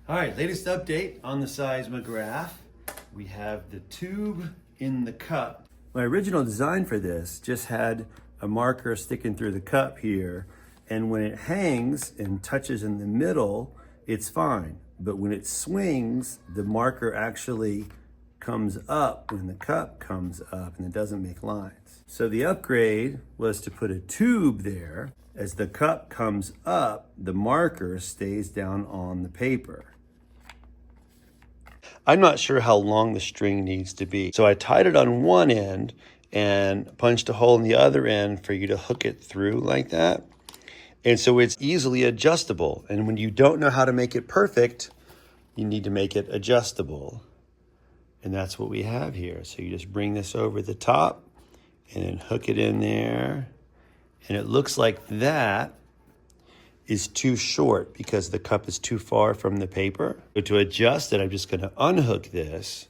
All right, latest update on the seismograph. We have the tube in the cup. My original design for this just had a marker sticking through the cup here, and when it hangs and touches in the middle, it's fine. But when it swings, the marker actually comes up when the cup comes up, and it doesn't make lines. So the upgrade was to put a tube there. As the cup comes up, the marker stays down on the paper. I'm not sure how long the string needs to be. So I tied it on one end and punched a hole in the other end for you to hook it through like that. And so it's easily adjustable. And when you don't know how to make it perfect, you need to make it adjustable. And that's what we have here. So you just bring this over the top and then hook it in there. And it looks like that is too short because the cup is too far from the paper. So to adjust it, I'm just gonna unhook this,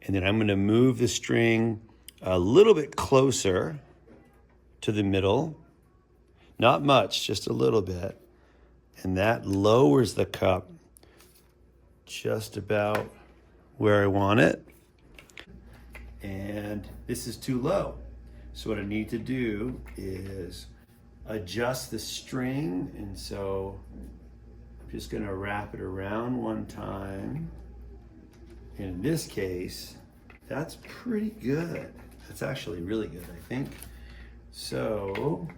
and then I'm gonna move the string a little bit closer to the middle. Not much, just a little bit. And that lowers the cup just about where I want it. And this is too low. So what I need to do is adjust the string, and so I'm just going to wrap it around one time. In this case, that's pretty good. That's actually really good, I think. So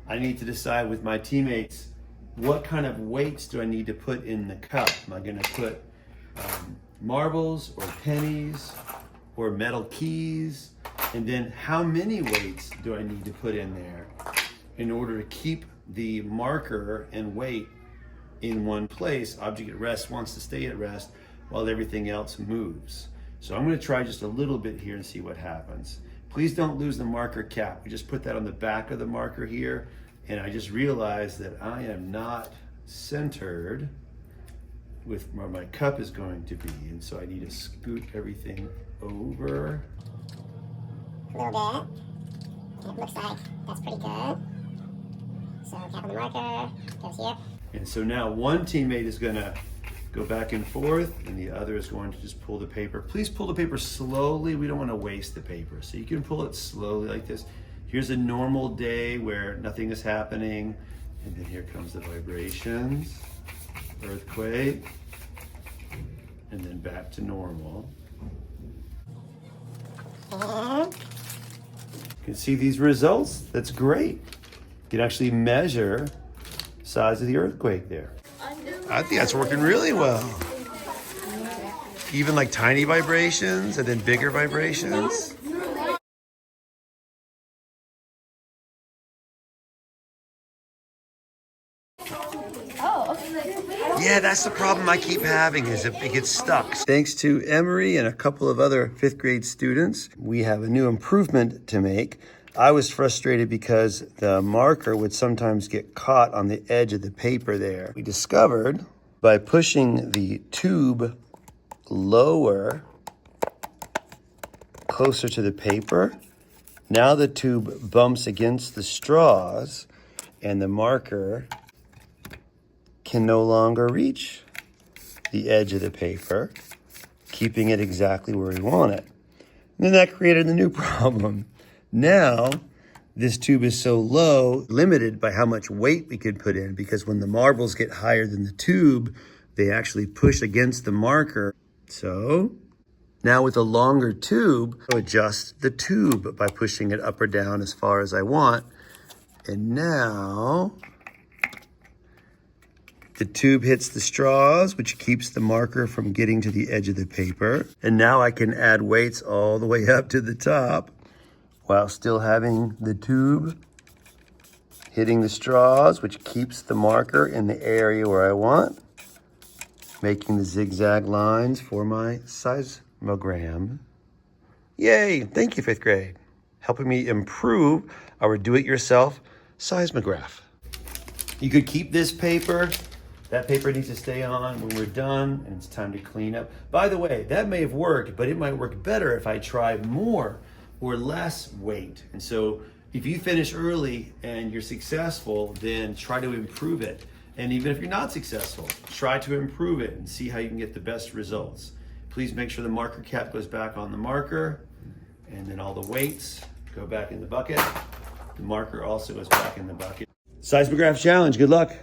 I need to decide with my teammates, what kind of weights do I need to put in the cup? Am I going to put marbles or pennies or metal keys? And then how many weights do I need to put in there in order to keep the marker and weight in one place? Object at rest wants to stay at rest while everything else moves. So I'm going to try just a little bit here and see what happens. Please don't lose the marker cap. We just put that on the back of the marker here, and I just realized that I am not centered with where my cup is going to be, and so I need to scoot everything over. A little bit. It looks like that's pretty good. So cap on the marker, goes here. And so now one teammate is gonna go back and forth, and the other is going to just pull the paper. Please pull the paper slowly. We don't want to waste the paper. So you can pull it slowly like this. Here's a normal day where nothing is happening. And then here comes the vibrations, earthquake, and then back to normal. You can see these results. That's great. You can actually measure the size of the earthquake there. I think that's working really well. Even like tiny vibrations and then bigger vibrations. Yeah, that's the problem I keep having, is it gets stuck. Thanks to Emery and a couple of other 5th grade students, we have a new improvement to make. I was frustrated because the marker would sometimes get caught on the edge of the paper there. We discovered by pushing the tube lower, closer to the paper, now the tube bumps against the straws and the marker can no longer reach the edge of the paper, keeping it exactly where we want it. And then that created a new problem. Now, this tube is so low, limited by how much weight we could put in, because when the marbles get higher than the tube, they actually push against the marker. So now with a longer tube, I'll adjust the tube by pushing it up or down as far as I want. And now the tube hits the straws, which keeps the marker from getting to the edge of the paper. And now I can add weights all the way up to the top while still having the tube hitting the straws, which keeps the marker in the area where I want, making the zigzag lines for my seismogram. Yay, thank you, 5th grade. Helping me improve our do-it-yourself seismograph. You could keep this paper. That paper needs to stay on when we're done and it's time to clean up. By the way, that may have worked, but it might work better if I try more or less weight. And so if you finish early and you're successful, then try to improve it. And even if you're not successful, try to improve it and see how you can get the best results. Please make sure the marker cap goes back on the marker, and then all the weights go back in the bucket. The marker also goes back in the bucket. Seismograph challenge, good luck.